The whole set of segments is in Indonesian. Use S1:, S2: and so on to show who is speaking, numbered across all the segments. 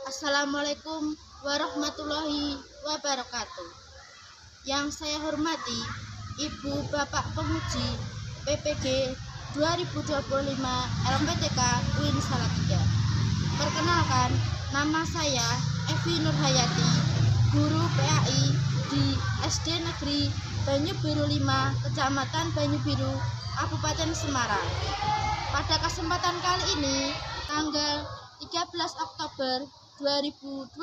S1: Assalamualaikum warahmatullahi wabarakatuh. Yang saya hormati Ibu Bapak Penguji PPG 2025 LPTK UIN Salatiga. Perkenalkan, nama saya Evi Nurhayati, guru PAI di SD Negeri Banyubiru 5, Kecamatan Banyubiru, Kabupaten Semarang. Pada kesempatan kali ini, tanggal 13 Oktober 2025,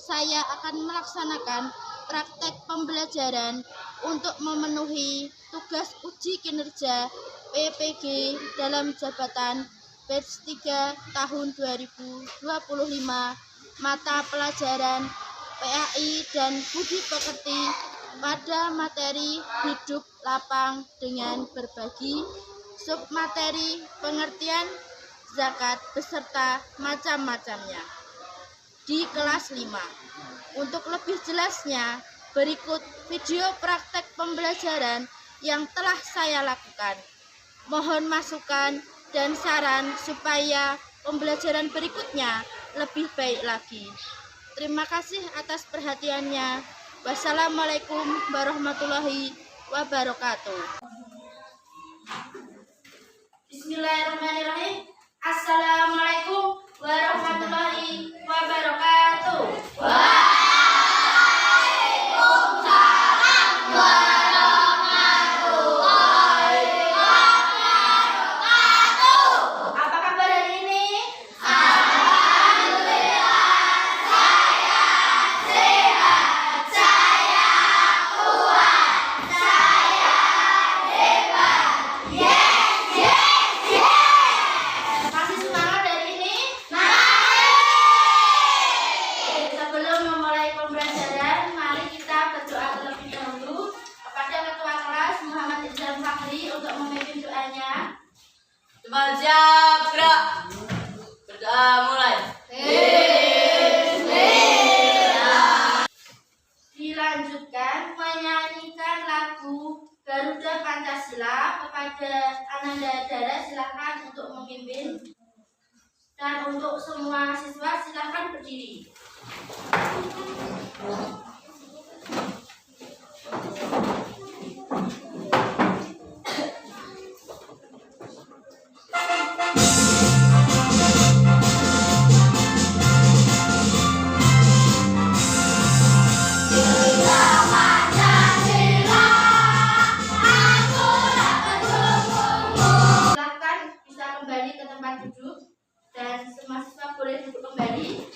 S1: saya akan melaksanakan praktek pembelajaran untuk memenuhi tugas uji kinerja PPG dalam jabatan batch 3 tahun 2025 mata pelajaran PAI dan Budi Pekerti pada materi hidup lapang dengan berbagi, submateri pengertian zakat beserta macam-macamnya di kelas 5. Untuk lebih jelasnya, berikut video praktek pembelajaran yang telah saya lakukan. Mohon masukan dan saran supaya pembelajaran berikutnya lebih baik lagi. Terima kasih atas perhatiannya. Wassalamualaikum warahmatullahi wabarakatuh. Bismillahirrahmanirrahim. Assalamualaikum warahmatullahi wabarakatuh. Waalaikumsalam warahmatullahi wabarakatuh. Apa kabar hari ini? Alhamdulillah, saya sehat, saya kuat, saya hebat. Yes, yes, yes. Masih semangat hari ini? Sebelum memulai pembelajaran, mari kita berdoa terlebih dahulu kepada Ketua Kelas Muhammad Izan Fakri untuk memimpin doanya.
S2: Teman siap, gerak. Berdoa mulai.
S1: Dilanjutkan menyanyikan lagu Garuda Pancasila kepada Ananda Dara, silakan untuk memimpin. Dan untuk semua siswa silakan berdiri. Silakan bisa kembali ke tempat duduk dan semua siswa boleh duduk kembali.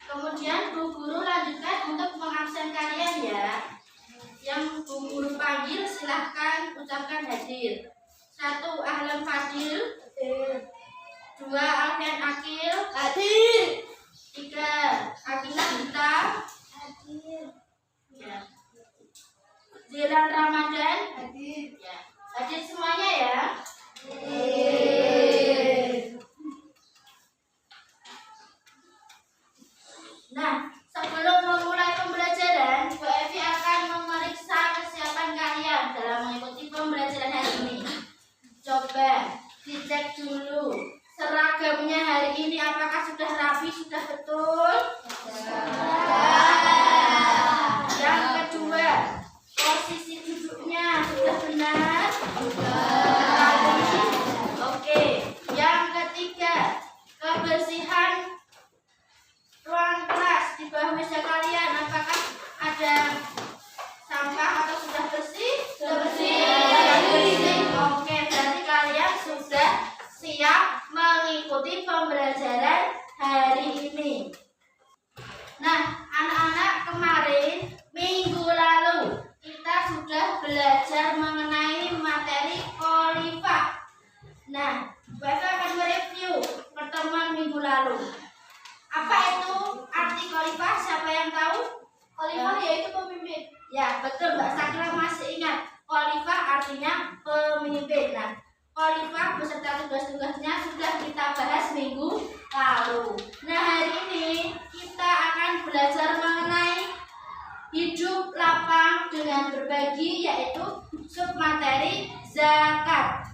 S1: Kemudian Bu Guru lanjutkan untuk mengabsen kalian ya. Yang Bu Guru panggil silahkan ucapkan hadir. 1. Ahlan Fadil. 2. Alfian Akil.
S2: Hadir.
S1: 3. Akila Gita. Ya. Zilan Ramadan. Ya. Hadir semuanya ya. Nah, sebelum memulai pembelajaran, Bu Evi akan memeriksa kesiapan kalian dalam mengikuti pembelajaran hari ini. Coba dicek dulu seragamnya hari ini, apakah sudah rapi, sudah betul? Yang kedua, posisi duduknya sudah benar? Oke. Yang ketiga, kebersihan ruang kelas di bawah meja kalian, apakah ada sampah atau sudah bersih? Sudah bersih. Oke, berarti kalian sudah siap mengikuti pembelajaran hari ini. Nah, anak-anak, kemarin minggu lalu kita sudah belajar mengenai materi khalifah. Nah, Bapak akan mereview pertemuan minggu lalu. Apa itu arti khalifah? Siapa yang tahu? Khalifah yaitu pemimpin. Ya, betul Mbak Sakila masih ingat. Khalifah artinya pemimpin. Nah, khalifah beserta tugas-tugasnya sudah kita bahas minggu lalu. Nah, hari ini kita akan belajar mengenai hidup lapang dengan berbagi, yaitu submateri zakat.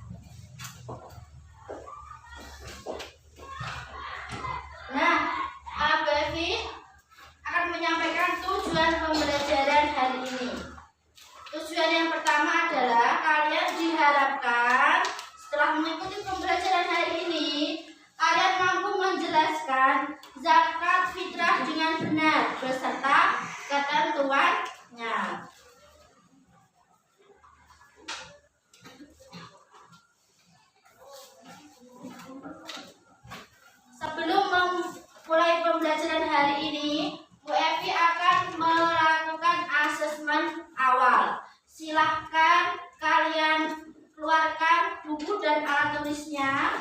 S1: dan alat tulisnya.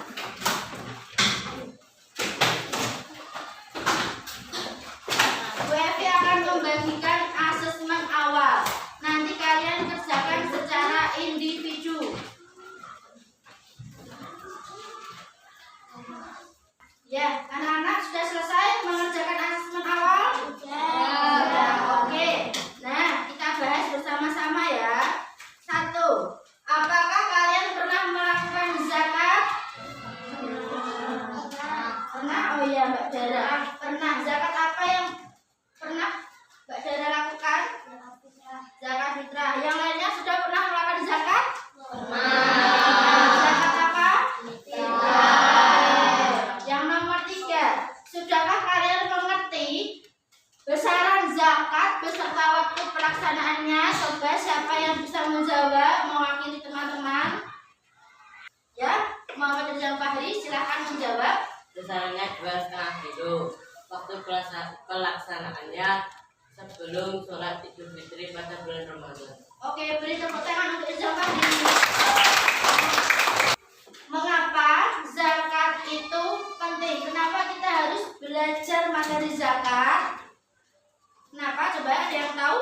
S1: Bu Evi akan membagikan asesmen awal. Nanti kalian kerjakan secara individu. Ya, anak-anak sudah selesai mengerjakan asesmen awal? Ya, oke. Nah, kita bahas bersama-sama ya. 1. Apakah kalian pernah melakukan zakat? Pernah? Oh iya, Mbak Dara. Pernah. Zakat apa yang pernah Mbak Dara lakukan? Zakat fitrah. Yang lainnya sudah pernah melakukan zakat? Zakat apa? Yang nomor 3, sudahkah kalian mengerti besaran zakat beserta waktu pelaksanaannya? Coba siapa yang bisa menjawab mewakili teman-teman? Ya, Muhammad Rizal Fahri silahkan menjawab.
S2: Besarannya 2,5 kilo. Waktu pelaksanaannya sebelum sholat Idul Fitri pada bulan Ramadan.
S1: Oke, beri tepuk tangan untuk Rizal Fahri. Mengapa zakat itu penting? Kenapa kita harus belajar materi zakat? Kenapa? Coba ada yang tahu?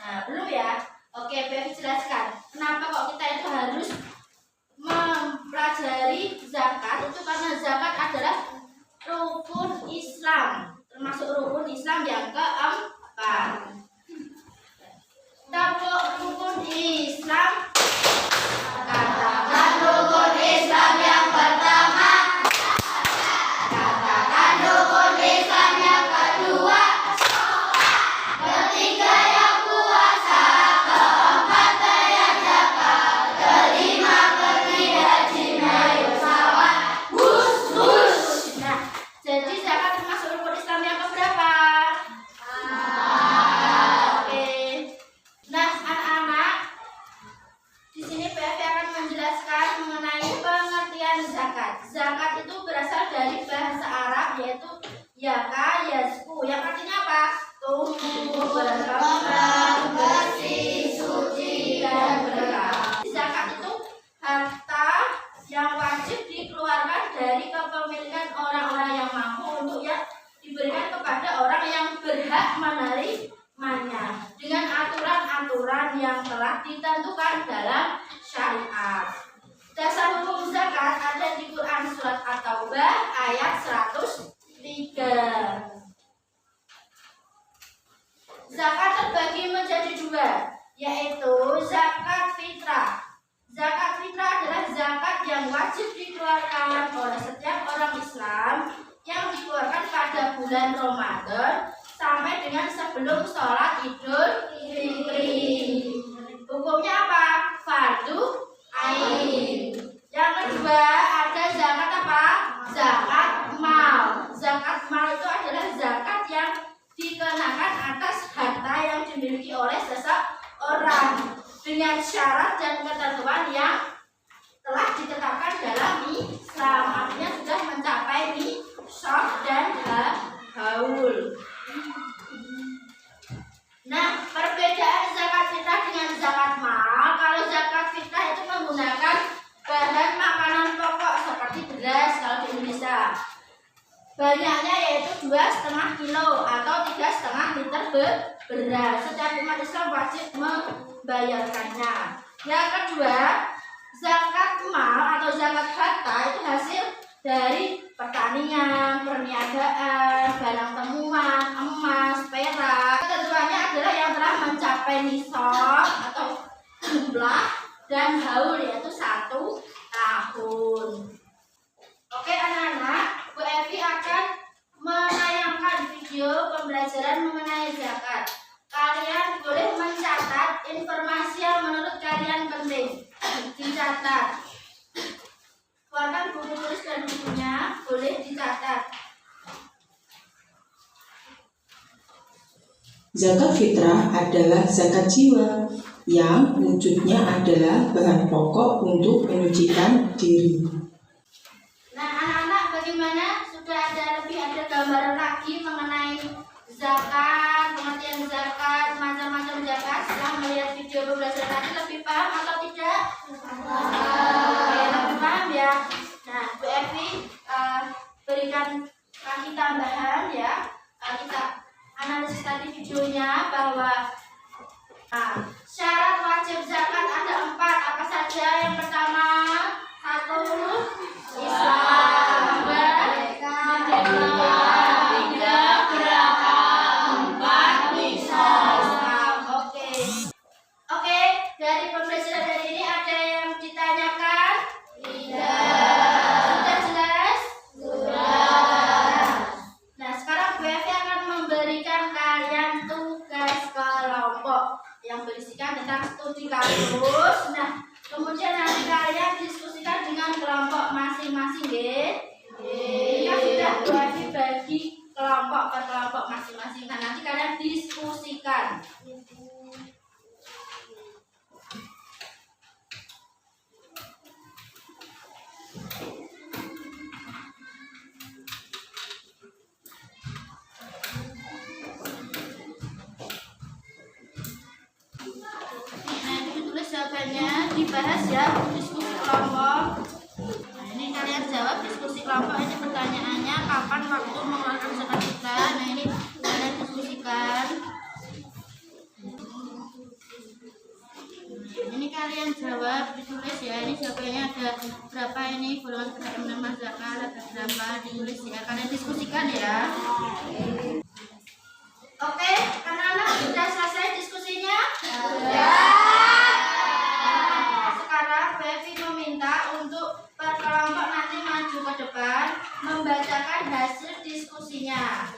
S1: Nah, belum ya? Oke, Bevi jelaskan. Kenapa kok kita itu harus mempelajari zakat? Itu karena zakat adalah rukun Islam, termasuk rukun Islam yang keempat. Tepuk rukun Islam. Katakan rukun Islam yang pertama. Katakan rukun Islam yang kedua. Ketiga yang puasa. Keempat bayar zakat. Kelima pergi haji mayusawat. Wush wush. Nah, jadi zakat termasuk rukun Islam yang keberapa? Oke. Nah, anak-anak, di sini PFI akan menjelaskan mengenai pengertian zakat. Zakat itu berasal dari bahasa Arab yaitu yaka, yasku. Yang artinya apa? Tumbuh, berkembang, bersih, suci, dan berkah. Zakat itu harta yang wajib dikeluarkan dari kepemilikan orang-orang yang mampu untuk diberikan kepada orang yang berhak menerimanya dengan aturan-aturan yang telah ditentukan dalam syariat. Dasar hukum zakat ada di Quran surat At-Taubah ayat 103. Zakat terbagi menjadi 2, yaitu zakat fitrah. Zakat fitrah adalah zakat yang wajib dikeluarkan oleh setiap orang Islam yang dikeluarkan pada bulan Ramadan sampai dengan sebelum sholat Idul Fitri. Hukumnya apa? Fardu ain. Yang kedua ada zakat apa? Zakat mal. Zakat mal itu adalah zakat yang dikenakan atas harta yang dimiliki oleh seseorang dengan syarat dan ketentuan yang telah ditetapkan dalam Islam. Artinya sudah mencapai nisab dan haul. Nah, perbedaan zakat fitrah dengan zakat mal. Kalau zakat fitrah itu menggunakan bahan makanan pokok seperti beras kalau di Indonesia. Banyaknya yaitu 2,5 kilo atau 3,5 liter beras. Setiap umat Islam wajib membayarkannya. Yang kedua, zakat mal atau zakat harta itu hasil dari pertanian, perniagaan, barang temuan, emas, perak. Ketentuannya adalah yang telah mencapai nisab atau jumlah dan haul yaitu 1 tahun. Oke anak-anak, Bu Evi akan menayangkan video pembelajaran mengenai zakat. Kalian boleh mencatat informasi yang menurut kalian penting. Dicatat. Keluarkan buku tulis dan bukunya, boleh dicatat.
S3: Zakat fitrah adalah zakat jiwa yang wujudnya adalah bahan pokok untuk menyucikan diri.
S1: Nah, anak-anak bagaimana? Sudah ada gambaran lagi mengenai zakat, pengertian zakat, macam-macam zakat. Setelah melihat video pembelajaran tadi lebih paham atau tidak? Oke, lebih paham ya, diskusi kelompok. Nah, ini kalian jawab diskusi kelompok. Ini pertanyaannya, kapan waktu mengeluarkan zakat fitrah? Nah, ini kalian diskusikan. Ini kalian jawab, ditulis ya. Ini jawabannya ada berapa, ini golongan pedagang menerima zakat ada berapa, ditulis ya. Kalian diskusikan ya. Oke, anak-anak sudah selesai diskusinya? Ya. Sekarang Bevi meminta untuk per kelompok nanti maju ke depan membacakan hasil diskusinya.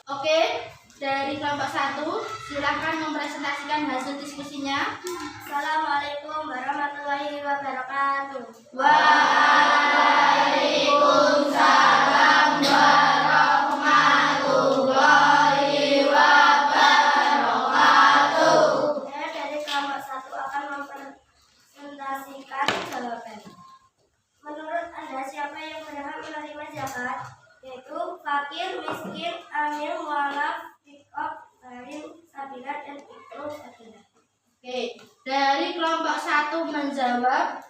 S1: Oke, dari kelompok 1 silahkan mempresentasikan hasil diskusinya.
S4: Assalamualaikum warahmatullahi wabarakatuh.
S1: Waalaikumsalam warahmatullahi wabarakatuh.
S4: Saya dari kelompok 1 akan mempresentasikan jawaban. Menurut Anda, siapa yang berhak menerima zakat? Yaitu fakir, miskin, amil, mualaf, fikop, gharim, sabilah, dan ikro sabilah.
S1: Oke, dari kelompok 1 menjawab.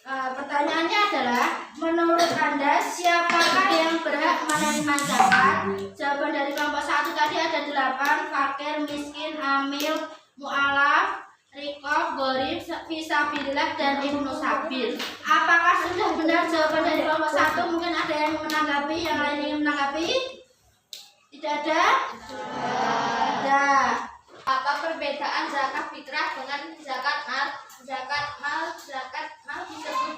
S1: Pertanyaannya adalah, menurut Anda siapakah yang berhak menerima zakat? Jawaban dari kelompok 1 tadi ada 8, fakir, miskin, amil, mu'alaf, rikob, gharib, fisabilillah, dan ibnu sabil. Apakah sudah benar jawaban dari kelompok 1? Mungkin ada yang menanggapi, yang lain ingin menanggapi? Tidak ada? Ada.
S5: Apa perbedaan zakat fitrah dengan zakat mal? Zakat mal disebut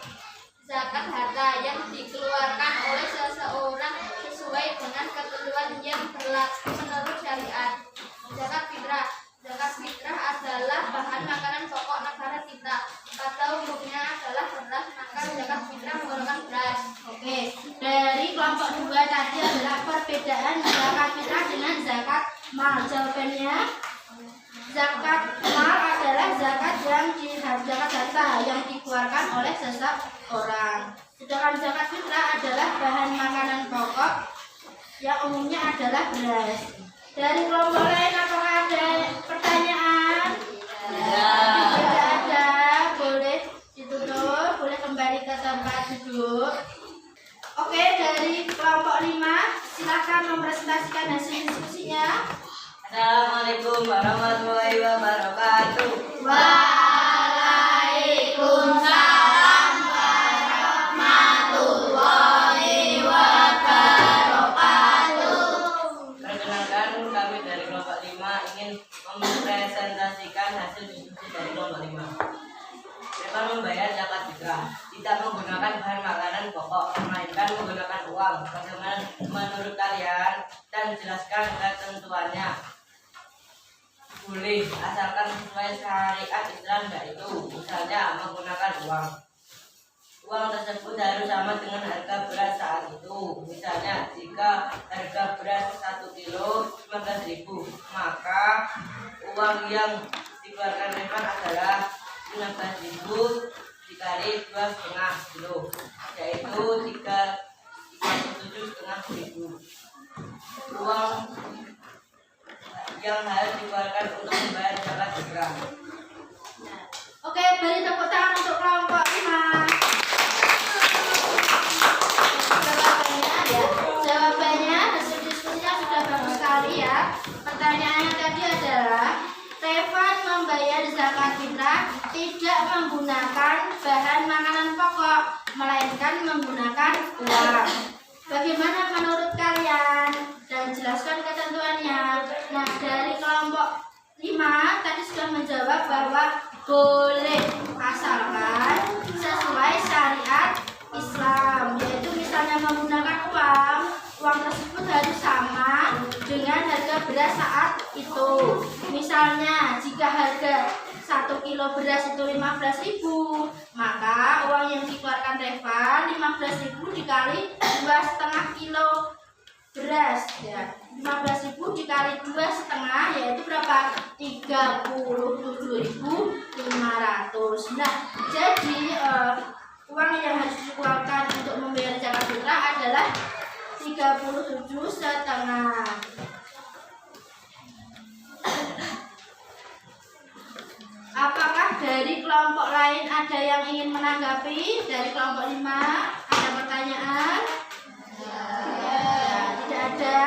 S5: zakat harta yang dikeluarkan oleh seseorang sesuai dengan ketentuan yang berlaku menurut syariat. Zakat fitrah adalah bahan makanan pokok negara kita. Pada umumnya adalah beras, maka zakat fitrah menggunakan beras.
S1: Oke, dari kelompok 2 tadi adalah perbedaan zakat fitrah dengan zakat mal. Jawabannya, zakat mal adalah zakat harta yang dikeluarkan oleh seseorang. Sedangkan zakat fitrah adalah bahan makanan pokok yang umumnya adalah beras. Dari kelompok lain apakah ada pertanyaan? Tidak ada. Boleh ditutup, boleh kembali ke tempat duduk. Oke, dari kelompok 5 silakan mempresentasikan hasil diskusinya.
S2: Assalamualaikum warahmatullahi wabarakatuh.
S1: Waalaikumsalam warahmatullahi wabarakatuh.
S2: Perkenalkan, kami dari kelompok 5 ingin mempresentasikan hasil diskusi dari kelompok 5. Mereka membayar zakat fitrah tidak menggunakan bahan makanan pokok, melainkan menggunakan uang. Bagaimana menurut kalian? Dan jelaskan ketentuannya. Boleh, asalkan sesuai syariat Islam, yaitu misalnya menggunakan uang. Uang tersebut harus sama dengan harga beras saat itu. Misalnya, jika harga beras 1 kilo 15.000, maka uang yang dikeluarkan Revan adalah 15.000 dikali 2,5 kilo, yaitu 37,5 ribu. Uang yang harus dikeluarkan untuk membayar zakat fitrah.
S1: Oke, beri tepuk tangan untuk kelompok 5. Jawabannya hasil diskusinya sudah bagus sekali ya. Pertanyaannya tadi adalah, Revan membayar zakat fitrah tidak menggunakan bahan makanan pokok, melainkan menggunakan uang. Bagaimana menurut kalian? Dan jelaskan ketentuannya. Nah, dari kelompok 5 tadi sudah menjawab bahwa boleh, asalkan sesuai syariat Islam, yaitu misalnya menggunakan uang tersebut harus sama dengan harga beras saat itu. Misalnya jika harga 1 kilo beras itu 15.000, maka uang yang dikeluarkan Revan 15.000 dikali 2,5 kilo beras ya. 15.000 dikali 2,5 yaitu berapa? 37.500. Nah, jadi uang yang harus dikeluarkan untuk membayar zakat fitrah adalah 37,5. Apakah dari kelompok lain ada yang ingin menanggapi? Dari kelompok 5 ada pertanyaan? Tidak ada.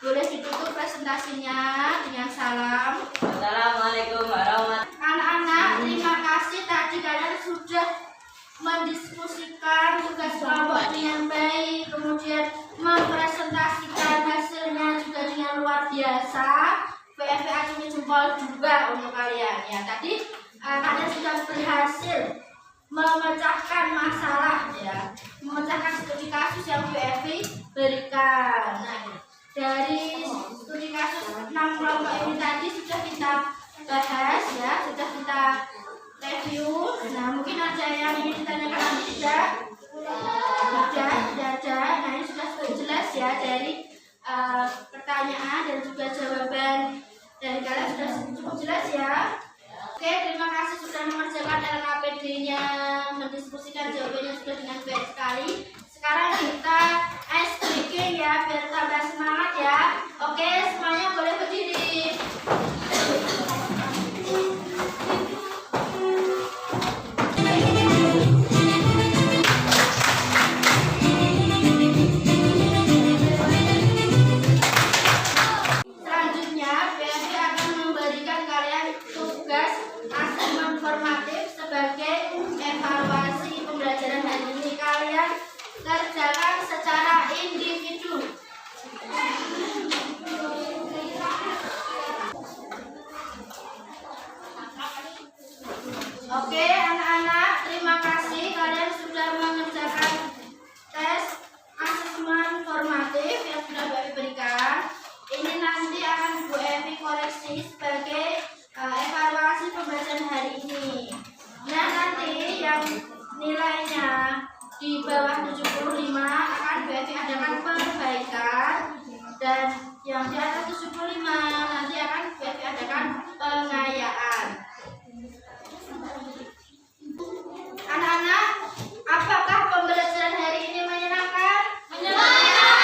S1: Boleh ditutup presentasinya dengan salam.
S2: Assalamualaikum warahmatullahi wabarakatuh.
S1: Anak-anak, terima kasih tadi kalian sudah mendiskusikan tugas kelompok dengan baik, kemudian mempresentasikan hasilnya juga dengan luar biasa. PFV acungi jempol juga untuk kalian ya. Tadi kalian sudah berhasil memecahkan masalah ya, memecahkan studi kasus yang PFV berikan. Nah, dari studi kasus 6 kelompok ini tadi sudah kita bahas ya, sudah kita review. Nah, mungkin ada yang ingin ditanyakan lagi tidak? Tidak ada. Nah, ini sudah cukup jelas ya dari pertanyaan dan juga jawaban dari kalian sudah cukup jelas ya. Oke, terima kasih sudah mengerjakan LKPD-nya, mendiskusikan jawabannya sudah dengan baik sekali. Sekarang kita ice breaking ya, biar tambah semangat ya. Oke, semuanya boleh berdiri. Selanjutnya, BMI akan memberikan kalian tugas asesmen formatif sebagai evaluasi pembelajaran hari ini. Kalian kerjakan secara individu. Oke, anak-anak, terima kasih kalian sudah mengerjakan tes asesmen formatif yang sudah Bu Evi berikan. Ini nanti akan Bu Evi koreksi sebagai evaluasi pembelajaran hari ini. Nah, nanti yang nilainya di bawah 75 akan Bu Evi adakan perbaikan, dan yang di atas 75 nanti akan Bu Evi adakan pengayaan. Anak-anak, apakah pembelajaran hari ini menyenangkan? Menyenangkan.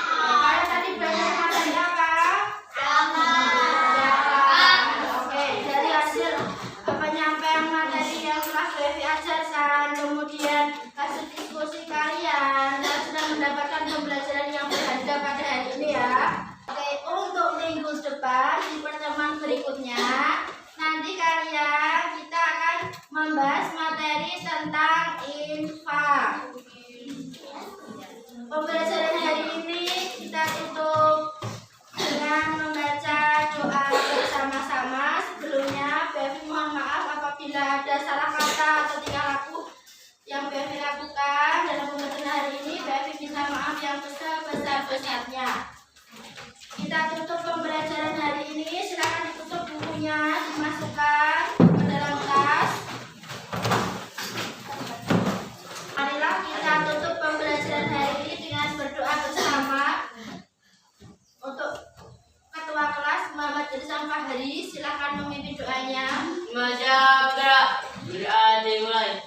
S1: Kalian tadi belajar materi apa? Oke, dari hasil penyampaian materi yang telah Bu Evi ajarkan, kemudian hasil diskusi kalian sudah mendapatkan pembelajaran yang berharga pada hari ini ya. Oke, untuk minggu depan di pertemuan berikutnya nanti kita akan membahas materi tentang infak. Pembelajaran hari ini kita tutup dengan membaca doa bersama-sama. Sebelumnya, Bevi mohon maaf apabila ada salah kata atau tingkah laku yang Bevi lakukan dalam pembelajaran hari ini. Bevi minta maaf yang sebesar-besarnya. Kita tutup pembelajaran hari ini. Silakan ditutup bukunya, dimasukkan ke dalam tas. Marilah kita tutup pembelajaran hari ini dengan berdoa bersama. Untuk Ketua Kelas Muhammad Irsam Fahri, silakan memimpin doanya.
S2: Masyaallah, berarti mulai